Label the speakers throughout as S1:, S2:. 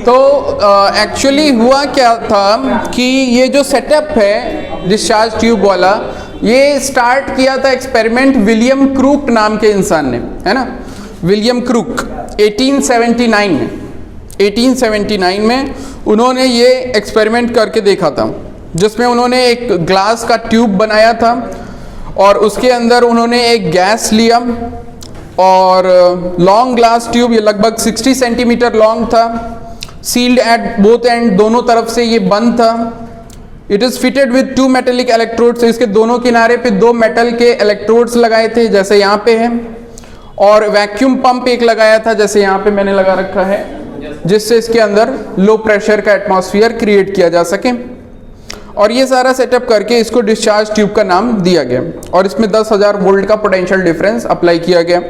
S1: तो एक्चुअली हुआ क्या था कि ये जो सेटअप है डिस्चार्ज ट्यूब वाला, ये स्टार्ट किया था एक्सपेरिमेंट विलियम क्रूक नाम के इंसान ने, है ना, विलियम क्रूक 1879 में उन्होंने ये एक्सपेरिमेंट करके देखा था, जिसमें उन्होंने एक ग्लास का ट्यूब बनाया था और उसके अंदर उन्होंने एक गैस लिया और लॉन्ग ग्लास ट्यूब, ये लगभग 60 सेंटीमीटर लॉन्ग था, सील्ड एट बोथ एंड, दोनों तरफ से ये बंद था। It is fitted with 2 metallic electrodes, इसके दोनों किनारे पे 2 मेटल के इलेक्ट्रोड्स लगाए थे जैसे यहाँ पे है, और वैक्यूम पंप एक लगाया था जैसे यहाँ पे मैंने लगा रखा है, जिससे इसके अंदर लो प्रेशर का एटमॉस्फेयर क्रिएट किया जा सके। और ये सारा सेटअप करके इसको डिस्चार्ज ट्यूब का नाम दिया गया और इसमें 10,000 वोल्ट का पोटेंशियल डिफरेंस अप्लाई किया गया।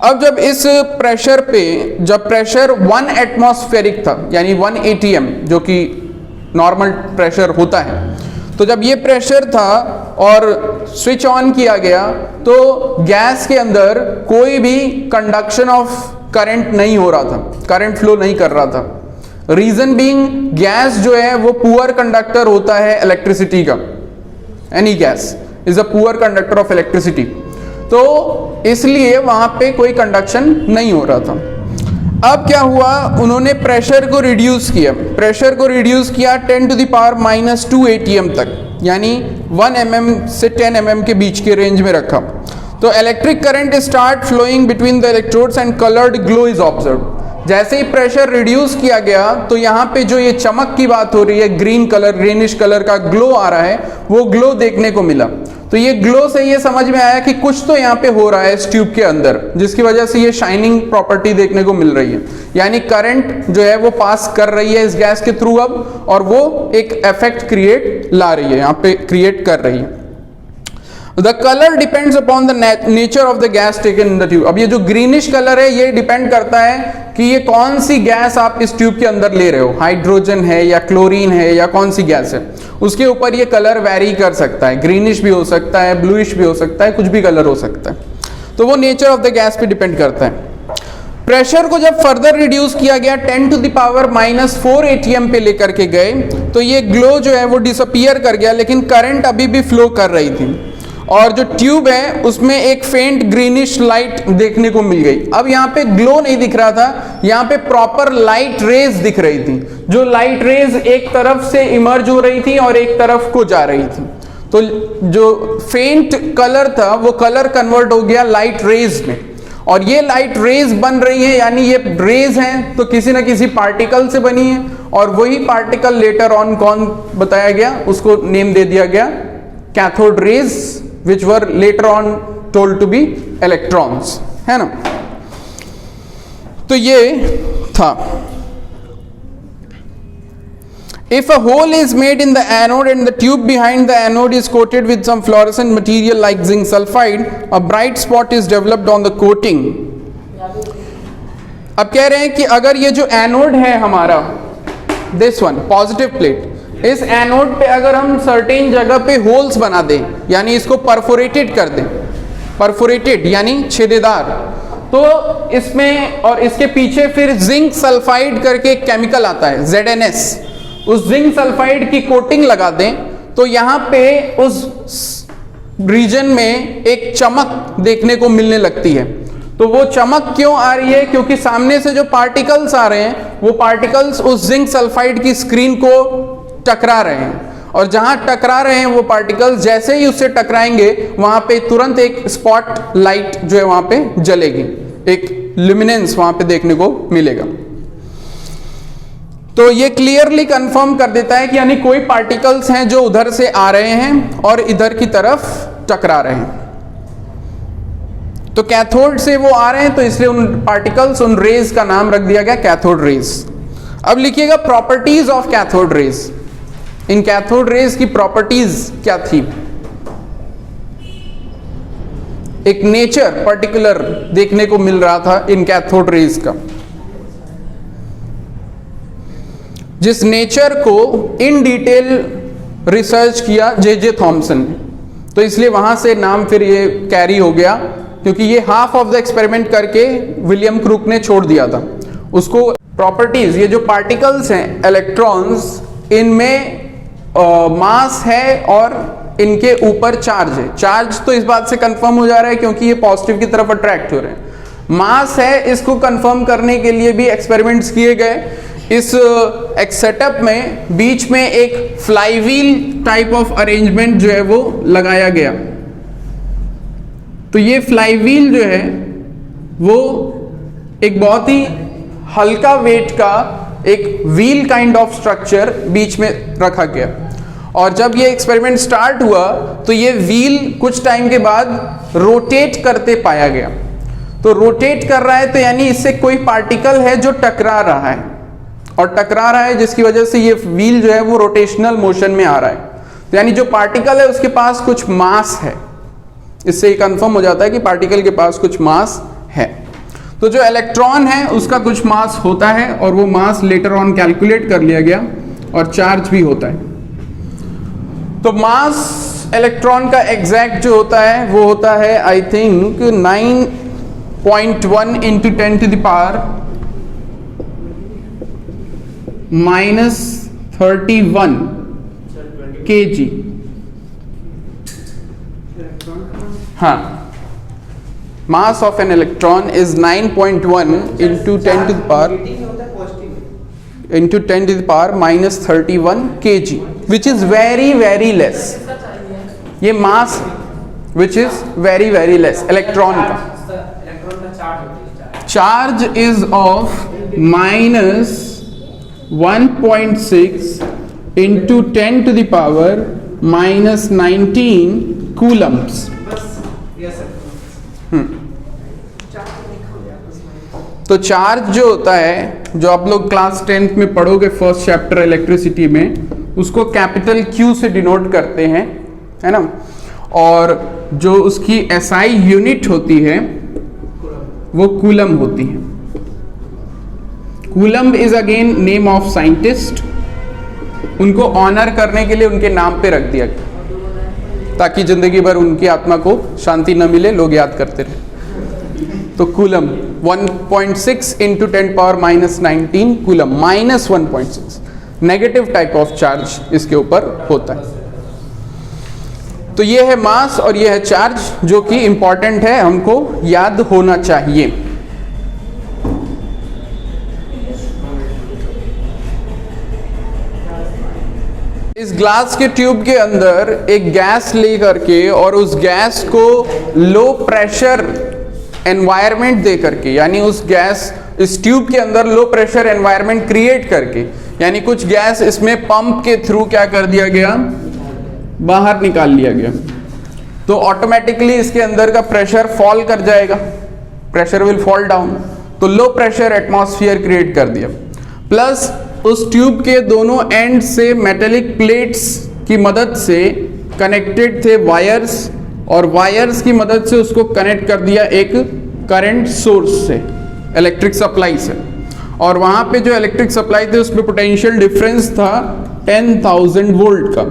S1: अब जब इस प्रेशर पे, जब प्रेशर 1 एटमॉस्फेरिक था यानी 1 ATM जो कि नॉर्मल प्रेशर होता है, तो जब ये प्रेशर था और स्विच ऑन किया गया तो गैस के अंदर कोई भी कंडक्शन ऑफ करंट नहीं हो रहा था, करंट फ्लो नहीं कर रहा था। रीजन बीइंग, गैस जो है वो पुअर कंडक्टर होता है इलेक्ट्रिसिटी का, any gas is a poor conductor of electricity, तो इसलिए वहां पे कोई कंडक्शन नहीं हो रहा था। अब क्या हुआ, उन्होंने प्रेशर को रिड्यूस किया, प्रेशर को रिड्यूस किया 10⁻⁻² ATM तक, यानी 1 mm से 10 mm के बीच के रेंज में रखा। तो electric current start flowing between the electrodes and coloured glow is observed. जैसे ही प्रेशर रिड्यूस किया गया तो यहाँ पे जो ये चमक की बात हो रही है, ग्रीन कलर, ग्रीनिश कलर का ग्लो आ रहा है, वो ग्लो देखने को मिला। तो ये ग्लो से ये समझ में आया कि कुछ तो यहाँ पे हो रहा है इस ट्यूब के अंदर, जिसकी वजह से ये शाइनिंग प्रॉपर्टी देखने को मिल रही है, यानी करंट जो है वो पास कर रही है इस गैस के थ्रू अब, और वो एक इफेक्ट क्रिएट ला रही है, यहाँ पे क्रिएट कर रही है। The color depends upon the nature of the gas taken in the tube। अब ये जो ग्रीनिश कलर है ये डिपेंड करता है कि ये कौन सी गैस आप इस ट्यूब के अंदर ले रहे हो, हाइड्रोजन है या क्लोरीन है या कौन सी गैस है, उसके ऊपर ये कलर वैरी कर सकता है, ग्रीनिश भी हो सकता है, ब्लूइश भी हो सकता है, कुछ भी कलर हो सकता है। तो वो नेचर ऑफ द गैस पे डिपेंड करता है। प्रेशर को जब फर्दर रिड्यूस किया गया 10⁻⁻4 ATM पे लेकर के गए तो ये ग्लो जो है वो डिसअपीयर कर गया, लेकिन करंट अभी भी फ्लो कर रही थी और जो ट्यूब है उसमें एक फेंट ग्रीनिश लाइट देखने को मिल गई। अब यहाँ पे ग्लो नहीं दिख रहा था, यहाँ पे प्रॉपर लाइट रेज दिख रही थी, जो लाइट रेज एक तरफ से इमर्ज हो रही थी और एक तरफ को जा रही थी। तो जो फेंट कलर था वो कलर कन्वर्ट हो गया लाइट रेज में, और ये लाइट रेज बन रही है, यानी ये रेज हैं तो किसी ना किसी पार्टिकल से बनी है, और वही पार्टिकल लेटर ऑन कौन बताया गया, उसको नेम दे दिया गया cathode rays, which were later on told to be electrons, है ना। तो ये था। If a hole is made in the anode and the tube behind the anode is coated with some fluorescent material like zinc sulfide, a bright spot is developed on the coating। अब कह रहे हैं कि अगर ये जो anode है हमारा, this one पॉजिटिव प्लेट, इस एनोड पे अगर हम सर्टेन जगह पे होल्स बना दें, यानी इसको परफोरेटेड कर दें, परफोरेटेड यानी छेदेदार, तो इसमें और इसके पीछे फिर जिंक सल्फाइड करके एक केमिकल आता है ZNS, उस जिंक सल्फाइड की कोटिंग लगा दें तो यहाँ पे उस रीजन में एक चमक देखने को मिलने लगती है। तो वो चमक क्यों आ रही है, क्योंकि सामने से जो पार्टिकल्स आ रहे हैं वो पार्टिकल्स उस जिंक सल्फाइड की स्क्रीन को टकरा रहे हैं, और जहां टकरा रहे हैं वो पार्टिकल्स जैसे ही उससे टकराएंगे वहां पे तुरंत एक स्पॉट लाइट जो है वहां पे जलेगी, एक ल्यूमिनेंस वहां पे देखने को मिलेगा। तो ये क्लियरली कंफर्म कर देता है कि यानी कोई पार्टिकल्स हैं जो उधर से आ रहे हैं और इधर की तरफ टकरा रहे हैं। तो कैथोड से वो आ रहे हैं तो इसलिए उन पार्टिकल्स, उन रेज का नाम रख दिया गया कैथोड रेज। अब लिखिएगा properties of cathode rays. In cathode rays की प्रॉपर्टीज क्या थी, एक नेचर पर्टिकुलर देखने को मिल रहा था इन कैथोड रेज का, जिस नेचर को इन डिटेल रिसर्च किया जे थॉमसन ने, तो इसलिए वहां से नाम फिर ये कैरी हो गया, क्योंकि ये हाफ ऑफ द एक्सपेरिमेंट करके विलियम क्रूक ने छोड़ दिया था, उसको प्रॉपर्टीज, ये जो पार्टिकल्स हैं इलेक्ट्रॉन्स, इनमें मास है और इनके ऊपर चार्ज है। चार्ज तो इस बात से कंफर्म हो जा रहा है क्योंकि ये पॉजिटिव की तरफ अट्रैक्ट हो रहे हैं। मास है, इसको कंफर्म करने के लिए भी एक्सपेरिमेंट्स किए गए। इस एक सेटअप में बीच में एक फ्लाईव्हील टाइप ऑफ अरेंजमेंट जो है वो लगाया गया। तो ये फ्लाईव्हील जो है वो एक बहुत ही हल्का वेट का एक व्हील काइंड ऑफ स्ट्रक्चर बीच में रखा गया, और जब ये एक्सपेरिमेंट स्टार्ट हुआ तो ये व्हील कुछ टाइम के बाद रोटेट करते पाया गया। तो रोटेट कर रहा है तो यानी इससे कोई पार्टिकल है जो टकरा रहा है, और टकरा रहा है जिसकी वजह से ये व्हील जो है वो रोटेशनल मोशन में आ रहा है। तो यानी जो पार्टिकल है उसके पास कुछ मास है। इससे ये कंफर्म हो जाता है कि पार्टिकल के पास कुछ मास है। तो जो इलेक्ट्रॉन है उसका कुछ मास होता है, और वो मास लेटर ऑन कैलकुलेट कर लिया गया, और चार्ज भी होता है। तो मास इलेक्ट्रॉन का एग्जैक्ट जो होता है वो होता है I think 9.1 into 10 to the power -31 kg। हाँ, mass of an electron is 9.1 into 10 to the power -31 kg, which is very very less। ये mass which is very very less electron का charge is of -1.6 into 10 to the power -19 coulombs। तो charge जो होता है, जो आप लोग class 10th में पढ़ोगे फर्स्ट चैप्टर इलेक्ट्रिसिटी में, उसको कैपिटल Q से डिनोट करते हैं, है ना। और जो उसकी SI यूनिट होती है वो कूलम होती है। Coulomb is again name of scientist. उनको ऑनर करने के लिए उनके नाम पे रख दिया गया ताकि जिंदगी भर उनकी आत्मा को शांति न मिले, लोग याद करते रहे। तो coulomb 1.6 into 10 power -19 coulomb, -1.6 negative type of charge इसके ऊपर होता है। तो ये है मास और ये है चार्ज, जो कि इंपॉर्टेंट है, हमको याद होना चाहिए। इस ग्लास के ट्यूब के अंदर एक गैस ले करके और उस गैस को लो प्रेशर एनवायरनमेंट दे करके, यानी उस गैस इस ट्यूब के अंदर लो प्रेशर एनवायरनमेंट क्रिएट करके, यानी कुछ गैस इसमें पंप के थ्रू क्या कर दिया गया, बाहर निकाल लिया गया। तो ऑटोमेटिकली इसके अंदर का प्रेशर फॉल कर जाएगा, प्रेशर विल फॉल डाउन। तो लो प्रेशर एटमॉस्फेयर क्रिएट कर दिया। प्लस उस ट्यूब के दोनों एंड से मेटेलिक प्लेट्स की मदद से कनेक्टेड थे वायर्स, और वायर्स की मदद से उसको कनेक्ट कर दिया एक करंट सोर्स से, इलेक्ट्रिक सप्लाई से। और वहां पे जो इलेक्ट्रिक सप्लाई थे उसमें पोटेंशियल डिफरेंस था 10,000 वोल्ट का,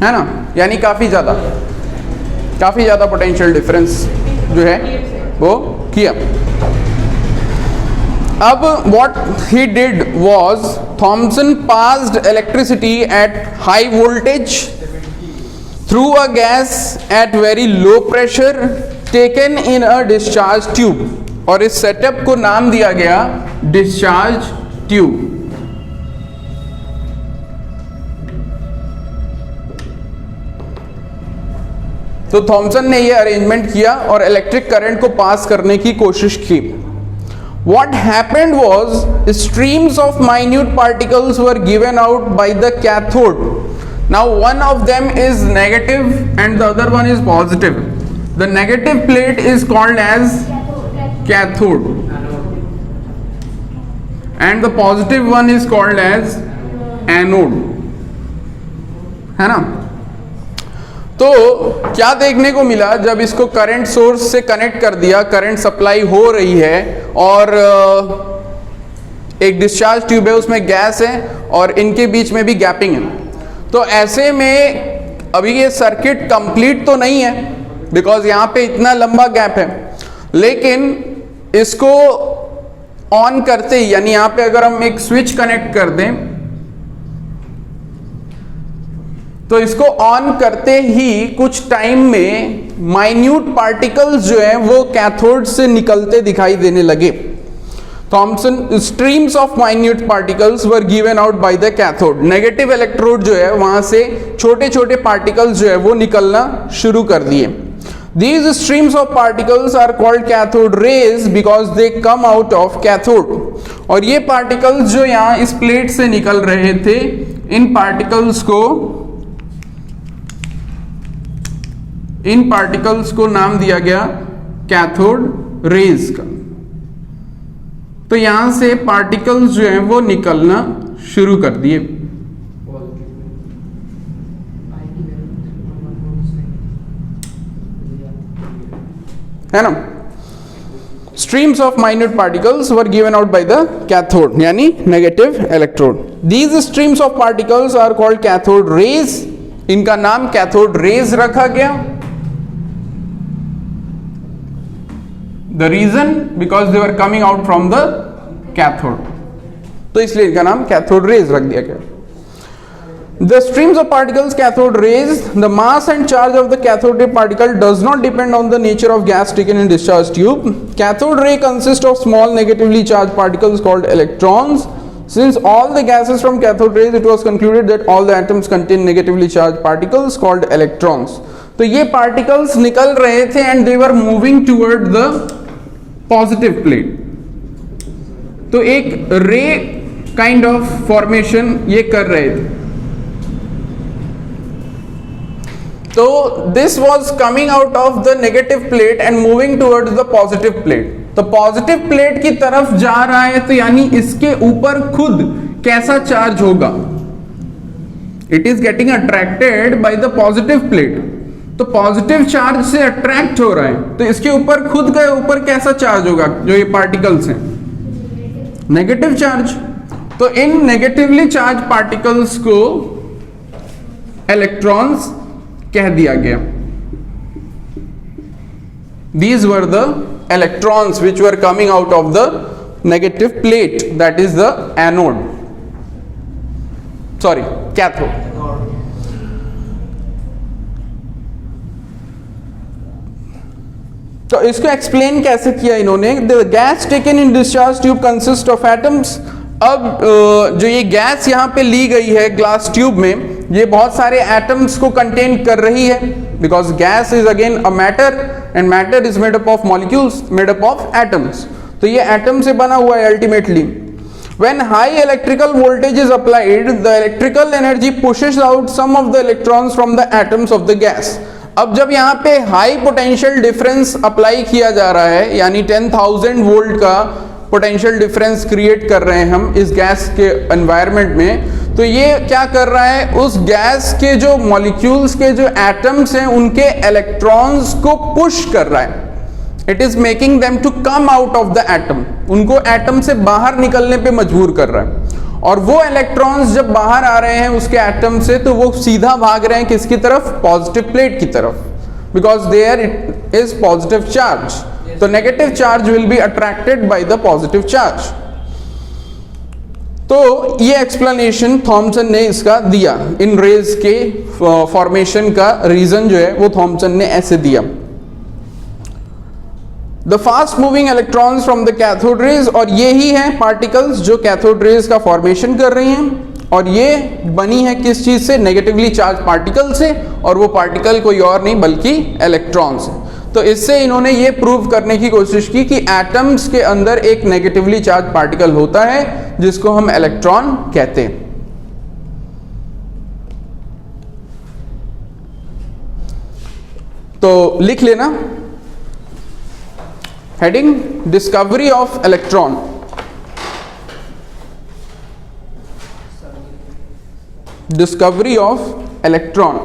S1: है ना, यानी काफी ज्यादा पोटेंशियल डिफरेंस जो है वो किया। अब what he did was Thomson passed electricity at high voltage through a gas at very low pressure taken in a discharge tube, और इस सेटअप को नाम दिया गया डिस्चार्ज ट्यूब। तो थॉमसन ने यह अरेंजमेंट किया और इलेक्ट्रिक करंट को पास करने की कोशिश की। What happened was streams of minute particles were given out by the cathode. Now one of them is negative and the other one is positive. The negative plate is called as cathode and the positive one is called as anode, है ना। तो क्या देखने को मिला, जब इसको current source से कनेक्ट कर दिया, करंट सप्लाई हो रही है और एक डिस्चार्ज ट्यूब है, उसमें गैस है और इनके बीच में भी गैपिंग है। तो ऐसे में अभी ये सर्किट कंप्लीट तो नहीं है बिकॉज यहाँ पे इतना लंबा गैप है, लेकिन इसको ऑन करते ही, यानी यहां पे अगर हम एक स्विच कनेक्ट कर दें तो इसको ऑन करते ही कुछ टाइम में माइन्यूट पार्टिकल्स जो है वो कैथोड से निकलते दिखाई देने लगे। Thomson streams of minute particles were given out by the cathode. Negative electrode जो है वहां से छोटे छोटे पार्टिकल्स जो है वो निकलना शुरू कर दिए। These streams of particles are called cathode rays because they come out of cathode। और ये पार्टिकल्स जो यहाँ इस प्लेट से निकल रहे थे, इन पार्टिकल्स को नाम दिया गया कैथोड रेज का। तो यहां से पार्टिकल्स जो हैं वो निकलना शुरू कर दिए। है ना, streams of minute particles were given out by the cathode, यानी negative electrode। These streams of particles are called cathode rays। इनका नाम cathode rays रखा गया। The reason because they were coming out from the cathode, तो इसलिए इनका नाम cathode rays रख दिया गया। The streams of particles, cathode rays, the mass and charge of the cathode ray particle does not depend on the nature of gas taken in discharge tube. Cathode ray consists of small negatively charged particles called electrons. Since all the gases from cathode rays, it was concluded that all the atoms contain negatively charged particles called electrons. तो ये particles निकल रहे थे and they were moving toward the positive plate। तो एक ray kind of formation ये कर रहे थे। तो this was coming out of the negative plate and moving towards the positive plate। तो पॉजिटिव प्लेट की तरफ जा रहा है, तो यानी इसके ऊपर खुद कैसा चार्ज होगा? It is getting attracted by the positive plate. तो पॉजिटिव चार्ज से अट्रैक्ट हो रहा है, तो इसके ऊपर खुद के ऊपर कैसा चार्ज होगा? जो ये पार्टिकल्स हैं, नेगेटिव चार्ज। तो इन नेगेटिवली चार्ज पार्टिकल्स को इलेक्ट्रॉन्स कह दिया गया। These were the electrons which were coming out of the negative plate, that is the anode, sorry, cathode। तो इसको एक्सप्लेन कैसे किया इन्होंने? The gas taken in discharge tube consists of atoms। अब जो ये गैस यहाँ पे ली गई है ग्लास ट्यूब में, ये बहुत सारे एटम्स को कंटेन कर रही है, because gas is again a matter and matter is made up of molecules made up of atoms. तो ये एटम से बना हुआ है ultimately. When high electrical voltage is applied, the electrical energy pushes out some of the electrons from the atoms of the gas. अब जब यहाँ पे हाई पोटेंशियल डिफरेंस अप्लाई किया जा रहा है, यानी 10,000 वोल्ट का पोटेंशियल डिफरेंस क्रिएट कर रहे हैं हम इस गैस के एनवायरनमेंट में, तो ये क्या कर रहा है? उस गैस के जो मॉलिक्यूल्स के जो एटम्स हैं उनके इलेक्ट्रॉन्स को पुश कर रहा है। It is making them to come out of the atom, उनको एटम से बाहर निकलने पे मजबूर कर रहा है। और वो इलेक्ट्रॉन्स जब बाहर आ रहे हैं उसके एटम से, तो वो सीधा भाग रहे हैं किसकी तरफ? पॉजिटिव प्लेट की तरफ, because there it is positive charge. तो negative charge will be attracted by the positive charge. तो ये एक्सप्लेनेशन थॉमसन ने इसका दिया, इन रेज के फॉर्मेशन का रीजन जो है वो थॉमसन ने ऐसे दिया। The fast moving electrons from the cathode rays, और ये ही है पार्टिकल्स जो कैथोड रेज का फॉर्मेशन कर रही हैं। और ये बनी है किस चीज से? नेगेटिवली चार्ज पार्टिकल से, और वो पार्टिकल कोई और नहीं बल्कि इलेक्ट्रॉन से। तो इससे इन्होंने ये प्रूव करने की कोशिश की कि एटम्स के अंदर एक नेगेटिवली चार्ज पार्टिकल होता है जिसको हम इलेक्ट्रॉन कहते हैं। तो लिख लेना heading, discovery of electron. Discovery of electron.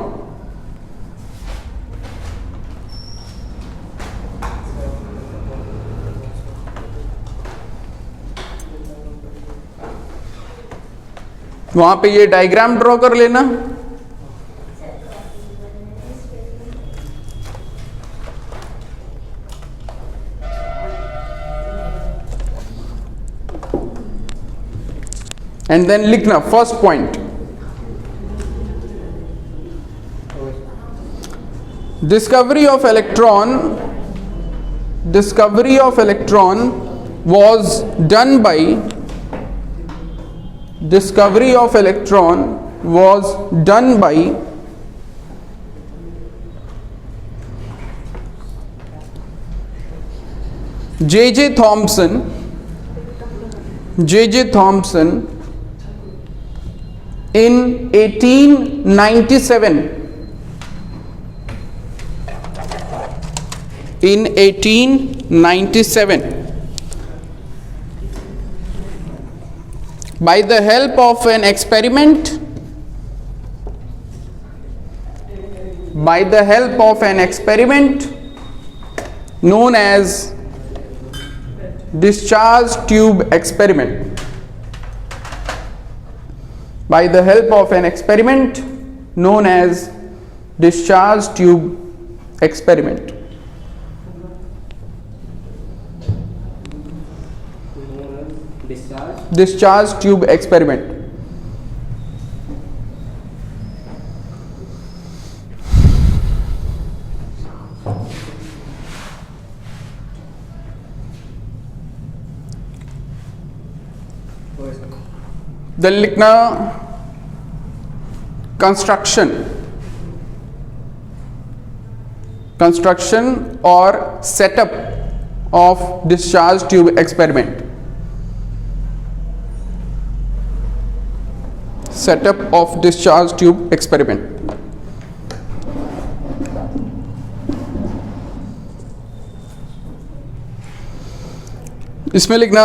S1: वहां पे ये डायग्राम ड्रॉ कर लेना। एंड देन लिखना first point, discovery of electron was done by J.J. Thomson in 1897. In 1897, by the help of an experiment known as discharge tube experiment. By the help of an experiment known as discharge tube experiment. Discharge tube experiment. Then लिखना construction or setup of discharge tube experiment. Setup of discharge tube experiment. इसमें लिखना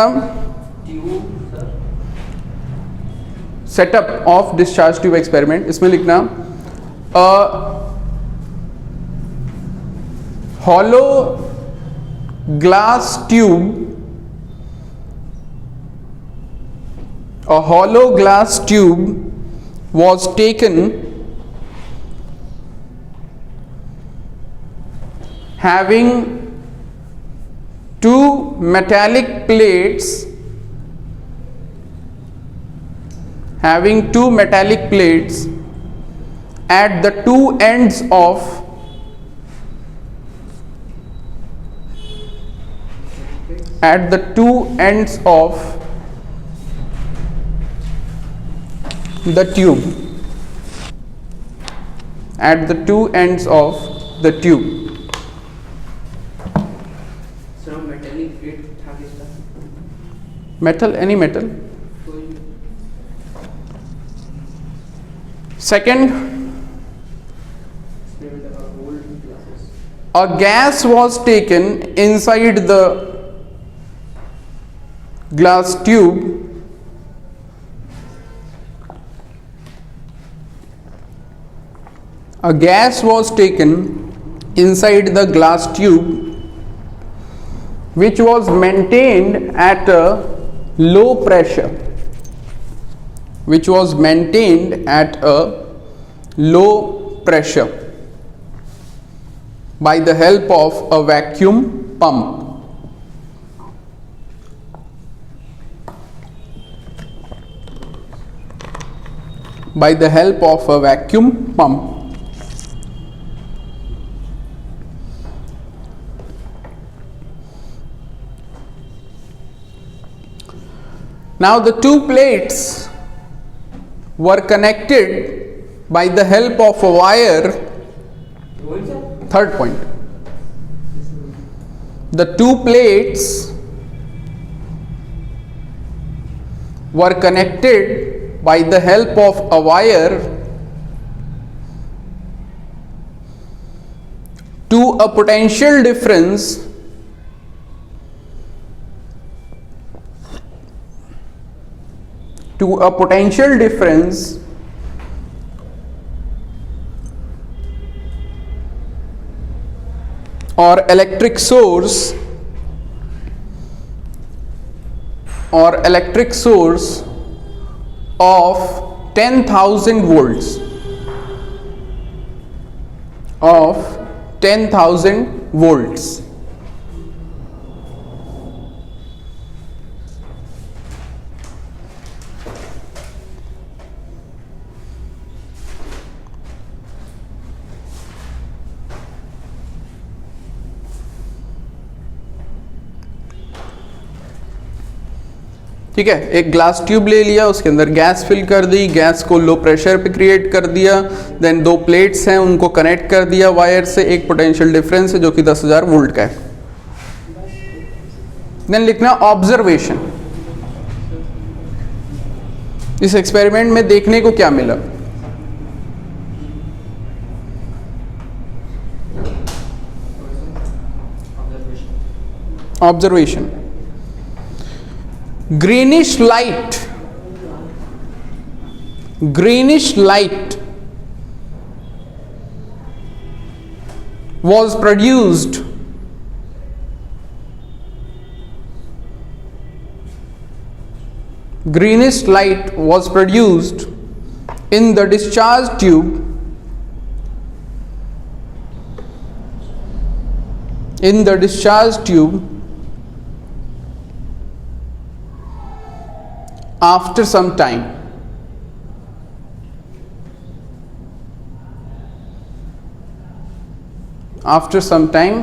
S1: setup of discharge tube experiment, इसमें लिखना hollow glass tube, a hollow glass tube was taken having two metallic plates at the two ends of the tube.
S2: Sir metallic plate था किसका?
S1: Metal, any metal. Second, a gas was taken inside the glass tube which was maintained at a low pressure. By the help of a vacuum pump. Now the two plates were connected by the help of a wire. Third point, the two plates were connected by the help of a wire to a potential difference or electric source of 10,000 volts. ठीक है, एक glass tube ले लिया, उसके अंदर gas fill कर दी, gas को low pressure पे क्रिएट कर दिया, देन दो प्लेट्स हैं उनको कनेक्ट कर दिया वायर से, एक पोटेंशियल डिफरेंस है जो कि 10,000 वोल्ट का है। देन लिखना ऑब्जर्वेशन, इस एक्सपेरिमेंट में देखने को क्या मिला। Observation, greenish light was produced in the discharge tube after some time. After some time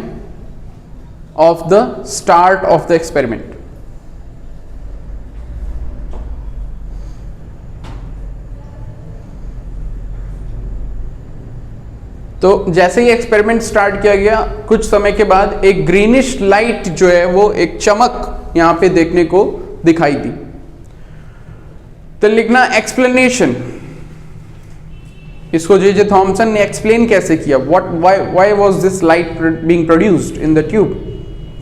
S1: of the start of the experiment. तो जैसे ही एक्सपेरिमेंट स्टार्ट किया गया, कुछ समय के बाद एक ग्रीनिश लाइट जो है वो एक चमक यहां पे देखने को दिखाई दी। तो लिखना एक्सप्लेनेशन, इसको जे थॉमसन ने एक्सप्लेन कैसे किया, why was this light being produced in the tube,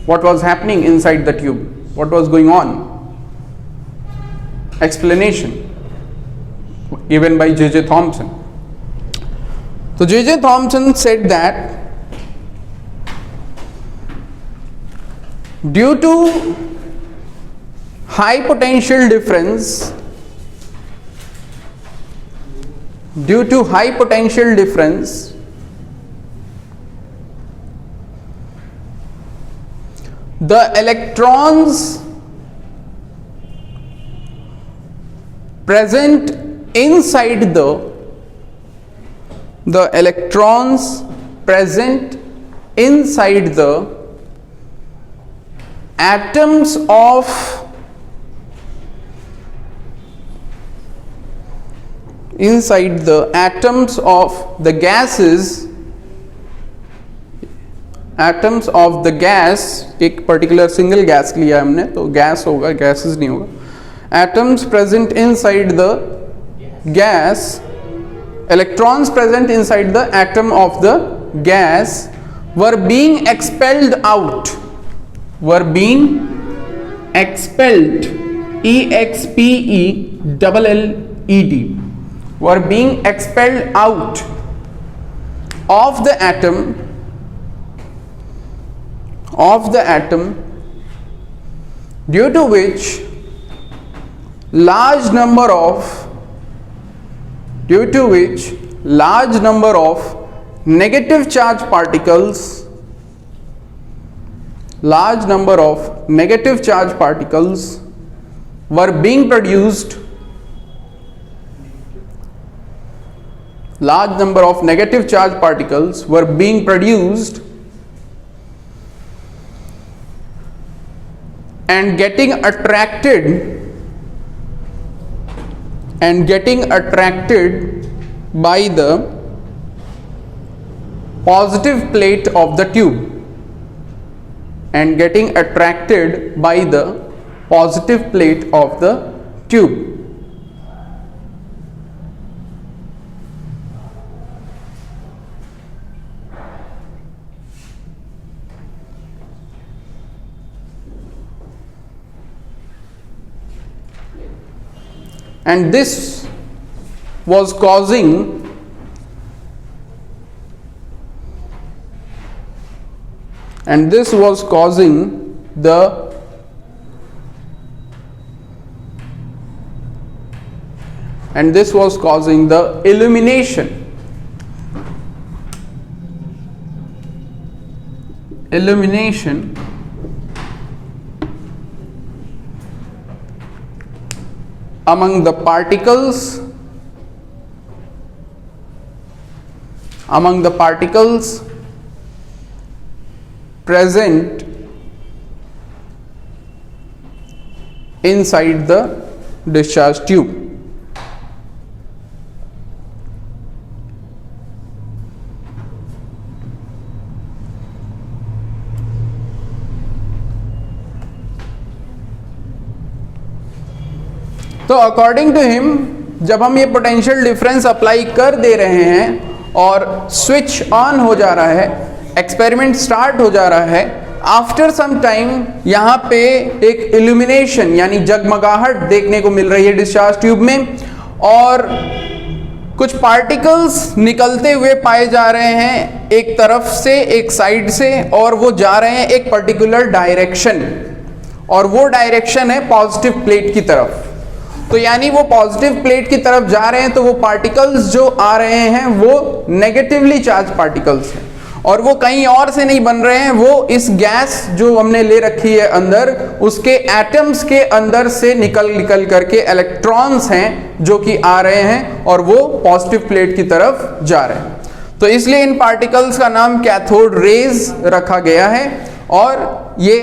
S1: what was happening inside the tube, what was going on. Explanation given by J Thomson. तो J Thomson said that due to high potential difference, due to high potential difference, the electrons present inside the electrons present inside the atoms of inside the atoms of the gases, atoms of the gas, एक particular single gas लिया हमने तो gas होगा, gases नहीं होगा, atoms present inside the gas, electrons present inside the atom of the gas were being expelled out, were being expelled, EXPELLED, were being expelled out of the atom due to which large number of negative charge particles were being produced, large number of negative charge particles were being produced and getting attracted by the positive plate of the tube, and getting attracted by the positive plate of the tube. And this was causing the illumination among the particles present inside the discharge tube. तो according to him जब हम ये potential difference apply कर दे रहे हैं और switch on हो जा रहा है, एक्सपेरिमेंट स्टार्ट हो जा रहा है, आफ्टर सम टाइम यहाँ पे एक इल्यूमिनेशन यानी जगमगाहट देखने को मिल रही है डिस्चार्ज ट्यूब में, और कुछ पार्टिकल्स निकलते हुए पाए जा रहे हैं एक तरफ से, एक साइड से, और वो जा रहे हैं एक पर्टिकुलर डायरेक्शन, और वो डायरेक्शन है पॉजिटिव प्लेट की तरफ। तो यानी वो पॉजिटिव प्लेट की तरफ जा रहे हैं, तो वो पार्टिकल्स जो आ रहे हैं वो नेगेटिवली चार्ज पार्टिकल्स हैं, और वो कहीं और से नहीं बन रहे हैं, वो इस गैस जो हमने ले रखी है अंदर, उसके एटम्स के अंदर से निकल करके इलेक्ट्रॉन्स हैं जो कि आ रहे हैं और वो पॉजिटिव प्लेट की तरफ जा रहे हैं। तो इसलिए इन पार्टिकल्स का नाम कैथोड रेज रखा गया है, और ये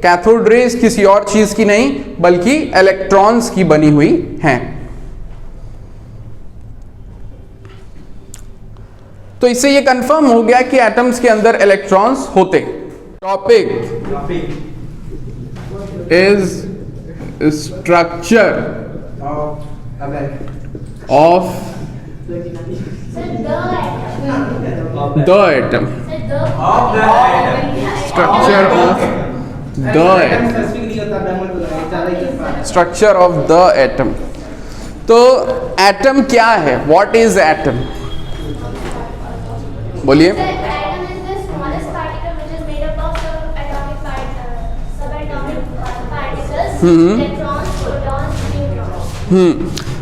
S1: कैथोड रेज किसी और चीज की नहीं बल्कि इलेक्ट्रॉन्स की बनी हुई हैं। तो इससे ये कंफर्म हो गया कि एटम्स के अंदर इलेक्ट्रॉन्स होते। Topic is structure of the atom. Structure of the atom, structure of the atom. तो एटम क्या है? What is atom? बोलिए।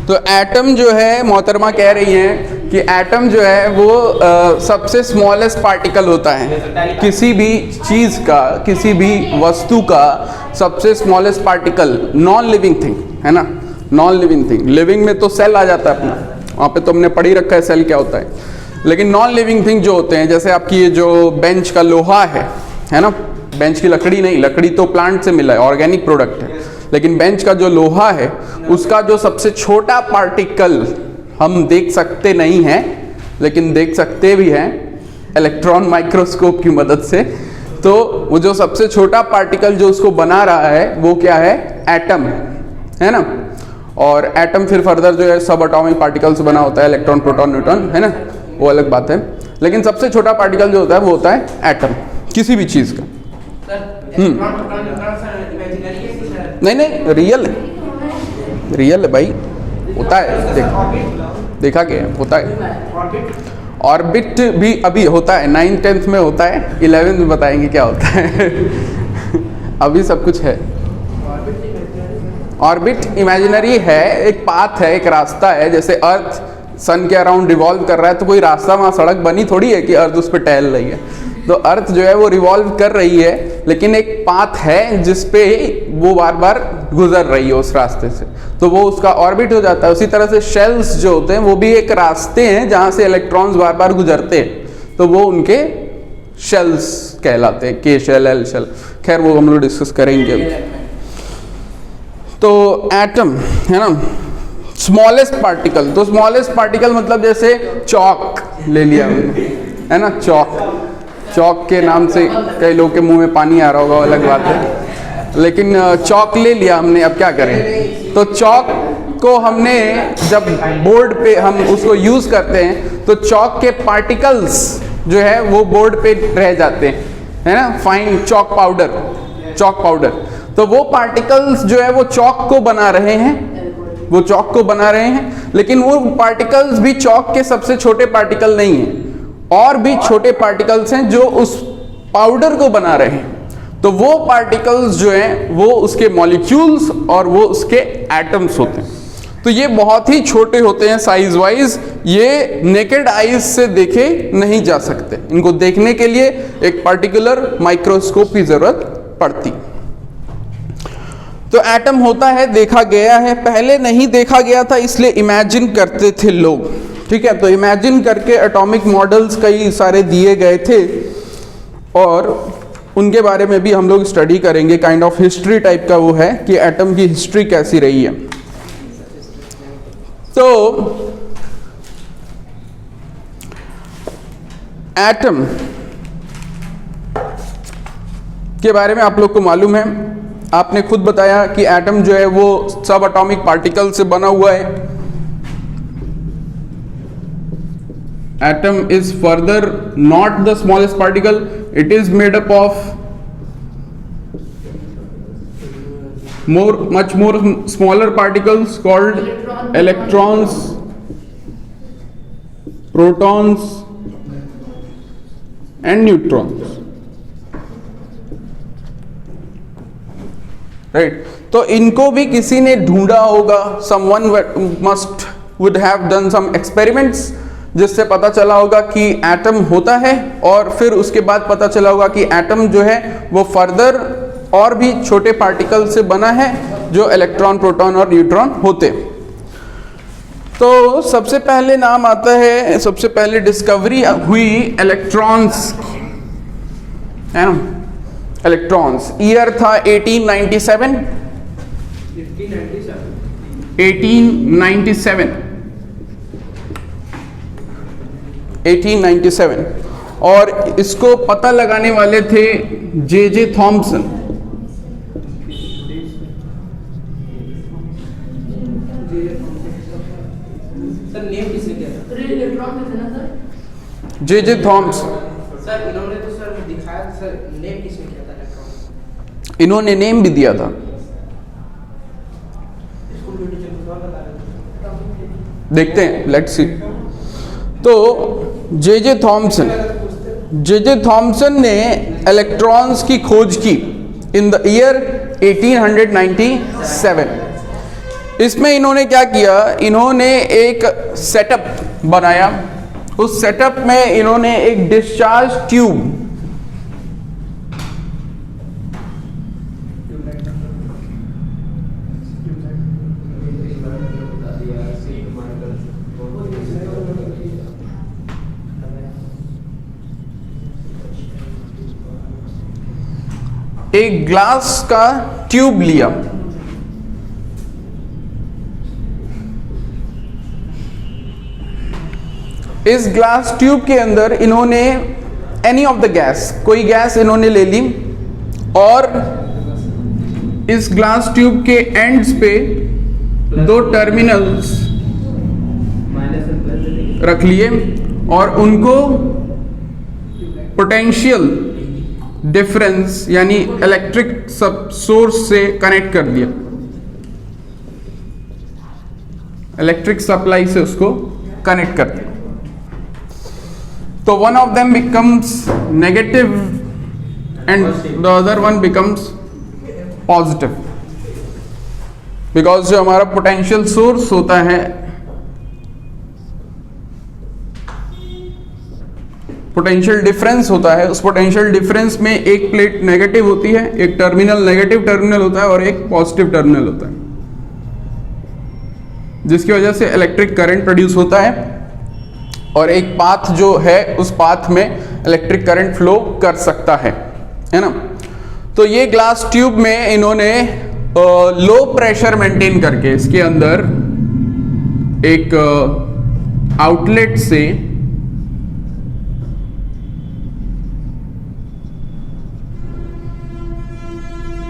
S1: तो एटम जो है, मोहतरमा कह रही हैं कि एटम जो है वो सबसे स्मॉलेस्ट पार्टिकल होता है, किसी भी चीज़ का, किसी भी वस्तु का सबसे smallest particle, non living thing है ना, नॉन लिविंग थिंग। लिविंग में तो सेल आ जाता है अपना, वहाँ पे तो हमने पढ़ ही रखा है सेल क्या होता है, लेकिन नॉन लिविंग थिंग जो होते हैं, जैसे आपकी ये जो बेंच का लोहा है ना, बेंच की लकड़ी नहीं, लकड़ी तो प्लांट से मिला है, ऑर्गेनिक प्रोडक्ट है, लेकिन बेंच का जो लोहा है उसका जो सबसे छोटा पार्टिकल हम देख सकते नहीं हैं, लेकिन देख सकते भी हैं इलेक्ट्रॉन माइक्रोस्कोप की मदद से। तो वो जो सबसे छोटा पार्टिकल जो उसको बना रहा है वो क्या है? एटम है ना। और एटम फिर फर्दर जो है सब एटॉमिक पार्टिकल से बना होता है, इलेक्ट्रॉन, प्रोटॉन, न्यूट्रॉन, है ना, वो अलग बात है, लेकिन सबसे छोटा पार्टिकल जो होता है वो होता है एटम, किसी भी चीज़ का। नहीं, रियल है, रियल है भाई, होता है, देखा क्या होता है। ऑर्बिट भी अभी होता है, 9th 10th में होता है, 11th में बताएंगे क्या होता है। अभी सब कुछ है। ऑर्बिट इमेजिनरी है, एक पाथ है, एक रास्ता है, जैसे अर्थ सन के अराउंड रिवॉल्व कर रहा है, तो कोई रास्ता वहाँ सड़क बनी थोड़ी है कि अर्थ उस पर टहल रही है। तो अर्थ जो है वो रिवॉल्व कर रही है, लेकिन एक पाथ है जिसपे वो बार बार गुजर रही है उस रास्ते से, तो वो उसका ऑर्बिट हो जाता है। उसी तरह से शेल्स जो होते हैं वो भी एक रास्ते हैं जहाँ से इलेक्ट्रॉन्स बार बार गुजरते हैं, तो वो उनके शेल्स कहलाते हैं, के शेल, एल शेल, खैर वो हम लोग डिस्कस करेंगे। तो एटम है ना, स्मॉलेस्ट पार्टिकल, तो स्मॉलेस्ट पार्टिकल मतलब जैसे चौक ले लिया हमने, है ना, चौक के नाम से कई लोग के मुंह में पानी आ रहा होगा, अलग बात है, लेकिन चौक ले लिया हमने, अब क्या करें। तो चौक को हमने जब बोर्ड पे हम उसको यूज़ करते हैं तो चौक के पार्टिकल्स जो है वो बोर्ड पे रह जाते हैं, है ना, फाइन चौक पाउडर। तो वो पार्टिकल्स जो है वो चौक को बना रहे हैं, लेकिन वो पार्टिकल्स भी चौक के सबसे छोटे पार्टिकल नहीं हैं, और भी छोटे पार्टिकल्स हैं जो उस पाउडर को बना रहे हैं। तो वो पार्टिकल्स जो हैं वो उसके मॉलिक्यूल्स और वो उसके एटम्स होते हैं। तो ये बहुत ही छोटे होते हैं साइज वाइज, ये नेकेड आईज से देखे नहीं जा सकते, इनको देखने के लिए एक पर्टिकुलर माइक्रोस्कोप की जरूरत पड़ती। तो एटम होता है, देखा गया है, पहले नहीं देखा गया था इसलिए इमेजिन करते थे लोग, ठीक है। तो इमेजिन करके एटॉमिक मॉडल्स कई सारे दिए गए थे, और उनके बारे में भी हम लोग स्टडी करेंगे। काइंड ऑफ हिस्ट्री टाइप का वो है कि एटम की हिस्ट्री कैसी रही है। तो एटम के बारे में आप लोग को मालूम है, आपने खुद बताया कि एटम जो है वो सब एटॉमिक पार्टिकल से बना हुआ है। Atom is further not the smallest particle, it is made up of much more smaller particles called electrons, protons and neutrons, right? तो इनको भी किसी ने ढूंढा होगा, someone must would have done some experiments जिससे पता चला होगा कि एटम होता है, और फिर उसके बाद पता चला होगा कि एटम जो है वो फर्दर और भी छोटे पार्टिकल से बना है जो इलेक्ट्रॉन, प्रोटॉन और न्यूट्रॉन होते। तो सबसे पहले नाम आता है, सबसे पहले डिस्कवरी हुई इलेक्ट्रॉन्स, है ना, इलेक्ट्रॉन्स। ईयर था 1897 1897 और इसको पता लगाने वाले थे जे थॉम्सन। जे थॉम्स
S2: सर इन्होंने तो सर दिखाया, सर नेम किसने किया था इलेक्ट्रॉन?
S1: इन्होंने नेम भी दिया था।
S2: स्कूल में टीचर को बता रहे थे।
S1: देखते हैं, लेट्स सी। तो जे थॉम्सन ने इलेक्ट्रॉन्स की खोज की इन द ईयर 1897। इसमें इन्होंने क्या किया, इन्होंने एक सेटअप बनाया। उस सेटअप में इन्होंने एक डिस्चार्ज ट्यूब, एक ग्लास का ट्यूब लिया। इस ग्लास ट्यूब के अंदर इन्होंने एनी ऑफ द गैस, कोई गैस इन्होंने ले ली, और इस ग्लास ट्यूब के एंड्स पे दो टर्मिनल्स रख लिए और उनको पोटेंशियल डिफरेंस यानी इलेक्ट्रिक सोर्स से कनेक्ट कर दिया, इलेक्ट्रिक सप्लाई से उसको कनेक्ट कर दिया। तो one of them becomes negative and the other one becomes positive, because जो हमारा पोटेंशियल सोर्स होता है, पोटेंशियल डिफरेंस होता है, उस पोटेंशियल डिफरेंस में एक प्लेट नेगेटिव होती है, एक टर्मिनल नेगेटिव टर्मिनल होता है और एक पॉजिटिव टर्मिनल होता है, जिसकी वजह से इलेक्ट्रिक करंट प्रोड्यूस होता है और एक पाथ जो है उस पाथ में इलेक्ट्रिक करंट फ्लो कर सकता है ना। तो ये ग्लास ट्यूब में इन्होंने लो प्रेशर मेंटेन करके इसके अंदर एक आउटलेट से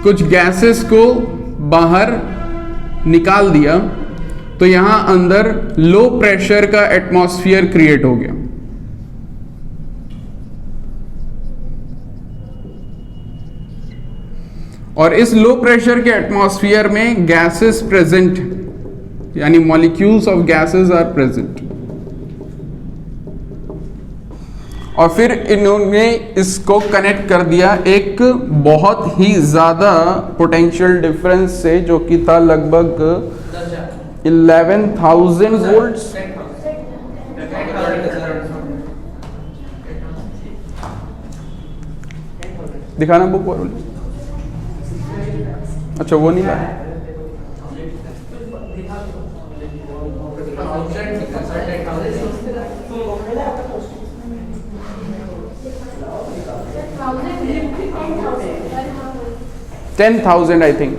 S1: कुछ गैसेस को बाहर निकाल दिया, तो यहां अंदर लो प्रेशर का एटमॉस्फेयर क्रिएट हो गया। और इस लो प्रेशर के एटमॉस्फेयर में गैसेस प्रेजेंट, यानी molecules of gases are present. और फिर इन्होंने इसको कनेक्ट कर दिया एक बहुत ही ज्यादा पोटेंशियल डिफरेंस से, जो कि था लगभग 11,000 वोल्ट्स। दिखाना बुक और, अच्छा वो नहीं लाया। 10,000 आई थिंक